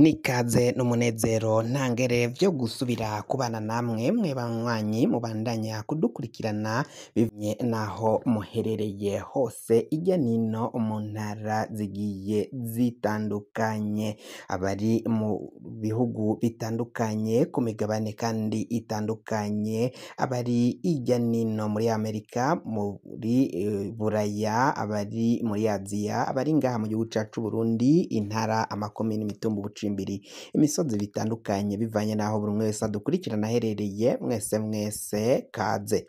Nikaze n'umunezero ntangere vyo gusubira kubana namwe mwe banywanyi mubandanya kudukurikirana bivanye naho muherereye hose irya nino mu ntara zigiye zitandukanye, abari mu bihugu bitandukanye ku migabane kandi itandukanye, abari irya nino muri Amerika, muri Buraya, abari muri Aziya, abari ngaha mu gihugu cacu Burundi, intara, amakomine, imitumba, ubucimbiri, imisozi bitandukanye bivanye naho buri umwe wese adukurikirana aherereye, mwese kaze.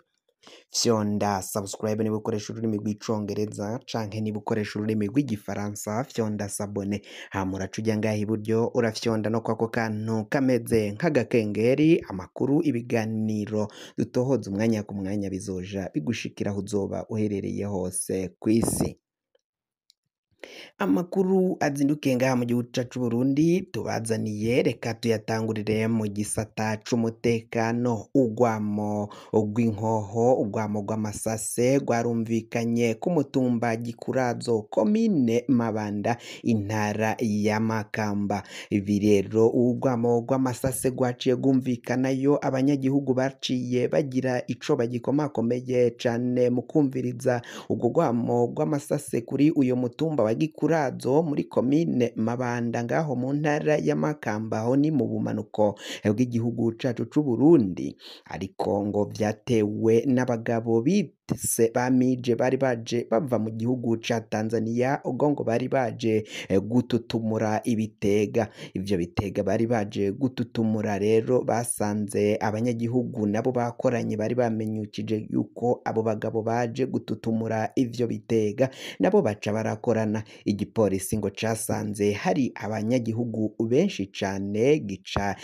Fyonda subscribe niba ukoresha ururimi rw'icongereza canke niba ukoresha ururimi rw'igifaransa fyonda sabone, hama uraca uja ngaha iburyo urafyonda no kwako kantu kameze nk'agakengeri, amakuru, ibiganiro dutohoza umwanya ku mwanya bizoja bigushikira aho uzoba uherereye hose kw'isi. Amakuru azindukiye ngaha mu gihugu cacu Burundi tubazaniye, reka tuyatangurire mu gisata c'umutekano. Urwamo rw'inkoho, urwamo rw'amasase rwarumvikanye ku mutumba Gikurazo, komine Mabanda, intara ya Makamba. Ibi rero urwamo rw'amasase rwaciye rwumvikanayo, abanyagihugu baciye bagira ico bagikomakomeye cane mu kwumviriza urwo rwamo rw'amasase kuri uyo mutumba wa Gikurazo muri komine Mabanda ngaho mu ntara ya Makamba, aho ni mu bumanuko bw'igihugu cacu c'Uburundi, ariko ngo vyatewe n'abagabo bise bamije bari baje bava mu gihugu ca Tanzania, ubwo ngo bari baje gututumura ibitega. Ivyo bitega bari baje gututumura rero basanze abanyagihugu nabo bakoranye bari bamenyukije yuko abo bagabo baje gututumura ivyo bitega nabo baca barakorana. Igipolisi ngo casanze hari abanyagihugu benshi cane, gica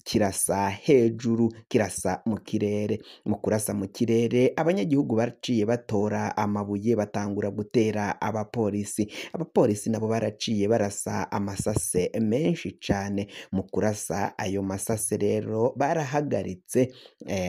kirasa hejuru, kirasa mu kirere. Mu kurasa mu kirere abanyagihugu baraciye batora amabuye batangura gutera abapolisi. Abapolisi nabo baraciye barasa amasase menshi cane. Mu kurasa ayo masase rero barahagaritse,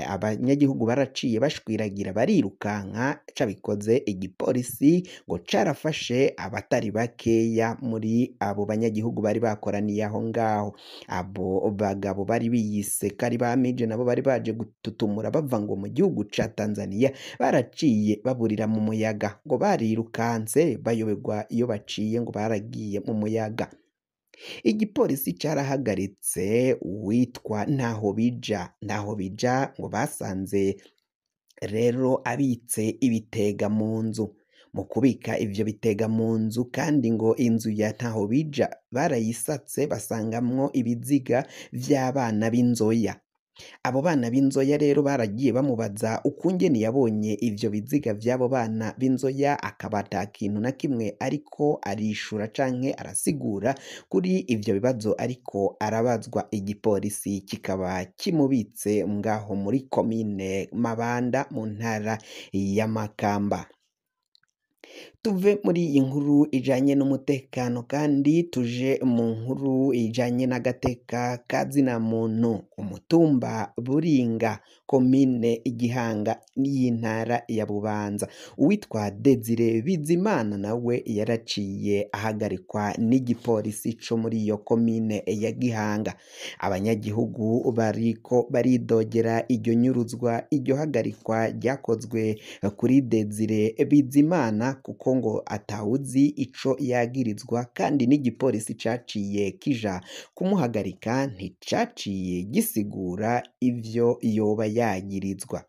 abanyagihugu baraciye bashwiragira barirukanka, cabikoze igipolisi ngo carafashe abatari bakeya muri abo banyagihugu bari bakoraniye aho ngaho. Abo bagabo bari biyise kari bamije nabo bari baje gututumura bava ngo mu gihugu ca Tanzania, baraciye baburira mu muyaga, ngo barirukanse bayoberwa iyo baciye ngo baragiye mu muyaga. Igipolisi carahagaritse uwitwa Ntahobija ngo basanze rero abitse ibitega mu nzu. Mu kubika ivyo bitega mu nzu kandi ngo inzu ya Ntahobija barayisatse basangamwo ibiziga vy'abana b'inzoya. Abo bana b'inzoya rero baragiye bamubaza ukungene yabonye ivyo biziga vy'abo bana b'inzoya, akaba ata kintu na kimwe ariko arishura canke arasigura kuri ivyo bibazo ariko arabazwa. Igipolisi kikaba kimubitse ngaho muri komine Mabanda mu ntara ya Makamba. Tuve muri iyi nkuru ijanye n'umutekano kandi tuje mu nkuru ijanye n'agateka ka zina muntu. Umutumba Buringa, komine Gihanga y'intara ya Bubanza, uwitwa Desire Bizimana nawe yaraciye ahagarikwa n'igipolisi co muri iyo komine ya Gihanga. Abanyagihugu bariko baridogera iryo nyuruzwa, iryo hagarikwa ryakozwe kuri Desire Bizimana kuko ngo atawuzi ico yagirizwa, kandi n'igipolisi caciye kija kumuhagarika nticaciye gisigura ivyo yoba yagirizwa.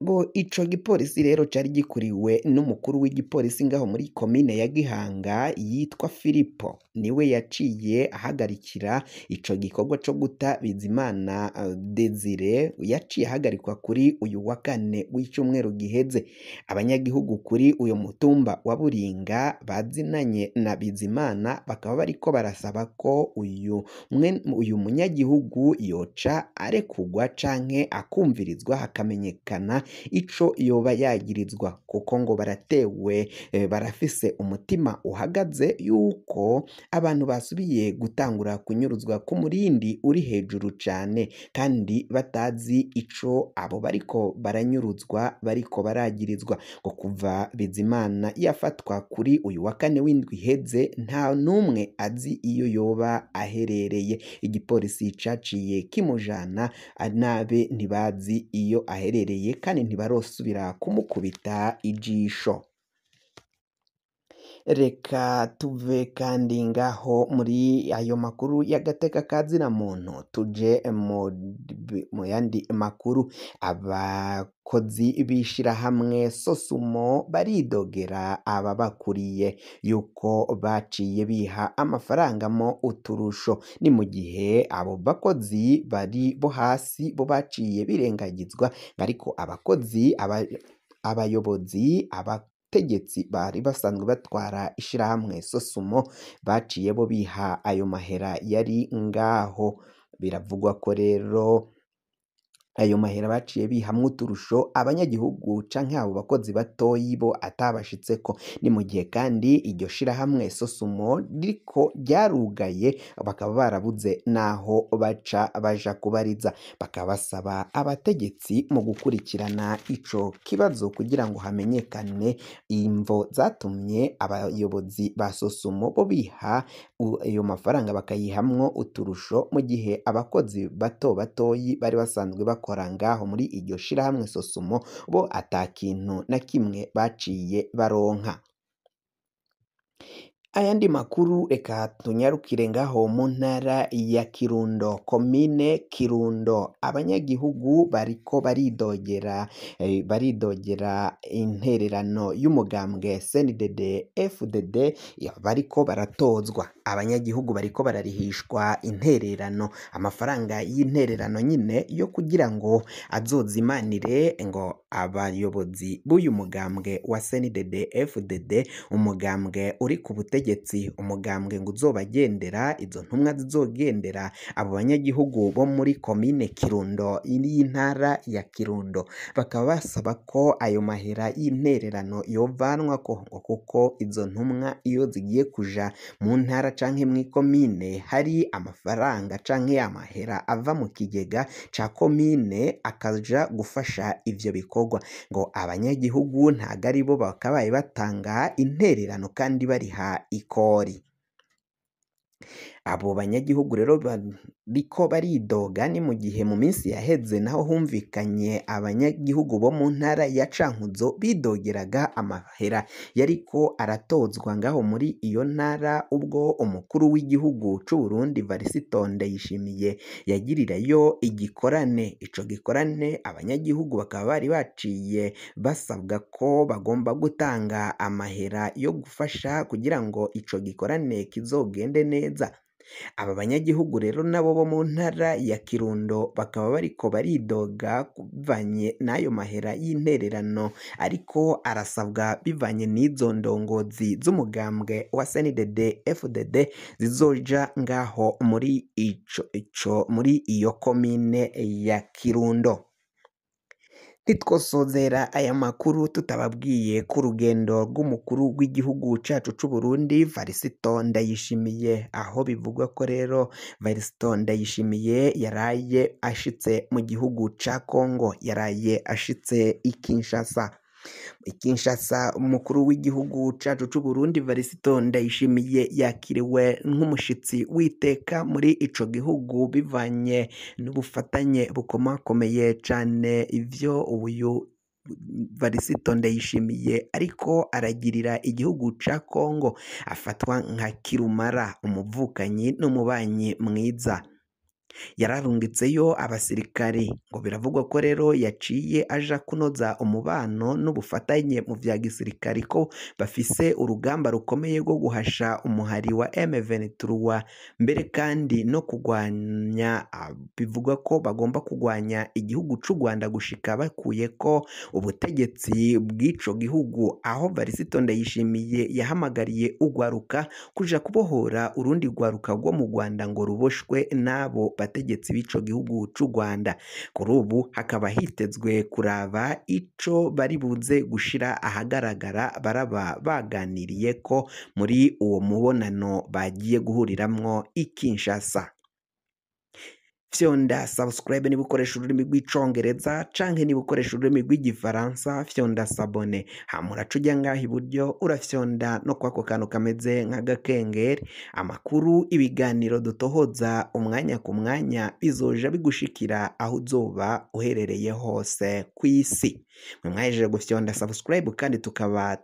Ngo ico gipolisi rero cari gikuriwe n'umukuru w'igipolisi ngaho muri komine ya Gihanga yitwa Filipo, niwe yaciye ahagarikira ico gikorwa co guta Bizimana Desire, yaciye ahagarikwa kuri uyu wa kane w'icumweru giheze. Abanyagihugu kuri uyu mutumba wa Buringa bazinanye na Bizimana bakaba bariko barasaba ko uyu munyagihugu yoca arekugwa canke akumvirizwa hakamenyekana ico yoba yagirizwa kuko ngo baratewe barafise umutima uhagaze yuko abantu basubiye gutangura kunyuruzwa ku murindi uri hejuru cane kandi batazi ico abo bariko baranyuruzwa bariko baragirizwa ngo kuva Bizimana yafatwa kuri uyu wa kane w'indwi iheze nta n'umwe azi iyo yoba aherereye igipolisi caciye kimujana nabe ntibazi iyo aherereye kandi ntibarosubira kumukubita ijisho. Reka tuve kandi ngaho muri ayo makuru y'agateka ka muntu tuje mu yandi makuru. Abakozi b'ishirahamwe Sosumo baridogera ababakuriye yuko baciye biha amafaranga mo uturusho, ni mu gihe abo bakozi bari bo hasi bo baciye birengagizwa, ariko abakozi abayobozi abategetsi bari basanzwe batwara ishirahamwe Sosumo baciye bo biha ayo mahera yari ngaho. Biravugwa ko rero ayo mahera baciye bihamwe uturusho abanyagihugu canke abo bakozi batoyi bo atabashitseko, ni mu gihe kandi iryo shirahamwe Sosumo riko ryarugaye bakaba barabuze naho baca baja kubariza, bakaba basaba abategetsi mu gukurikirana ico kibazo kugira ngo hamenyekane imvo zatumye abayobozi ba Sosumo bo biha ayo mafaranga bakayihamwo uturusho mu gihe abakozi batoyi bari basanzwe bakora ngaho muri iryo shirahamwe Sosumo bo ata kintu na kimwe baciye baronka. Ayandi makuru reka tunyarukire ngaho mu ntara ya Kirundo, komine Kirundo. Abanyagihugu bariko baridogera intererano y'umugambwe CNDD FDD bariko baratozwa. Abanyagihugu bariko bararihishwa intererano, amafaranga y'intererano nyine yo kugira ngo azozimanire ngo abayobozi b'uyu mugambwe wa CNDD FDD, umugambwe uri ku butegetsi, umugambwe ngo uzobagendera, izo ntumwa zizogendera abo banyagihugu bo muri komine Kirundo y'intara ya Kirundo. Bakaba basaba ko ayo mahera y'intererano yovanwako kuko izo ntumwa iyo zigiye kuja mu ntara canke mw'ikomine hari amafaranga canke amahera ava mu kigega ca komine akaja gufasha ivyo bikorwa, ngo abanyagihugu ntago ari bo bakabaye batanga intererano kandi bariha ikori. Abo banyagihugu rero bariko baridoga, ni mu gihe mu minsi yaheze naho humvikanye abanyagihugu bo mu ntara ya Cankuzo bidogeraga amahera yariko aratozwa ngaho muri iyo ntara ubwo umukuru w'igihugu c'u Burundi Varisito Ndayishimiye yagirirayo igikorane. Ico gikorane abanyagihugu bakaba bari baciye basabwa ko bagomba gutanga amahera yo gufasha kugira ngo ico gikorane kizogende neza. Aba banyagihugu rero nabo bo mu ntara ya Kirundo bakaba bariko baridoga bivanye n'ayo mahera y'intererano ariko arasabwa bivanye n'izo ndongozi z'umugambwe wa CNDD FDD zizoja ngaho muri muri iyo komine ya Kirundo. Ntitwosozera aya makuru tutababwiye ku rugendo rw'umukuru w'igihugu cacu c'u Burundi Varisito Ndayishimiye, aho bivugwa ko rero Varisito Ndayishimiye yaraye ashitse mu gihugu ca Kongo, yaraye ashitse i Kinshasa. Umukuru w'igihugu cacu c'u Burundi Varisito Ndayishimiye yakiriwe nk'umushitsi w'iteka muri ico gihugu bivanye n'ubufatanye bukomakomeye cane ivyo uyu Varisito Ndayishimiye ariko aragirira igihugu ca Kongo. Afatwa nka kirumara, umuvukanyi n'umubanyi mwiza. Yararungitseyo abasirikari, ngo biravugwa ko rero yaciye aja kunoza umubano n'ubufatanye mu vya gisirikari, ko bafise urugamba rukomeye rwo guhasha umuhari wa M23, mbere kandi no kugwanya, bivugwa ko bagomba kugwanya igihugu c'u Rwanda gushika bakuyeko ubutegetsi bw'ico gihugu, aho Varisito Ndayishimiye yahamagariye ugwaruka kuja kubohora urundi gwaruka rwo mu Rwanda ngo ruboshwe n'abo bategetsi b'ico gihugu c'u Rwanda. Kuri ubu hakaba hitezwe kuraba ico bari buze gushira ahagaragara baraba baganiriyeko muri uwo mubonano bagiye guhuriramwo i Kinshasa. Fyonda subscribe niba ukoresha ururimi rw'icongereza canke niba ukoresha ururimi rw'igifaransa fyonda sabone, hama uraca uja ngaha iburyo urafyonda no kwako kantu kameze nk'agakengeri, amakuru ibiganiro dutohoza umwanya ku mwanya bizoja bigushikira aho uzoba uherereye hose kw'isi. Mwe mwahejeje gufyonda subscribe kandi tukaba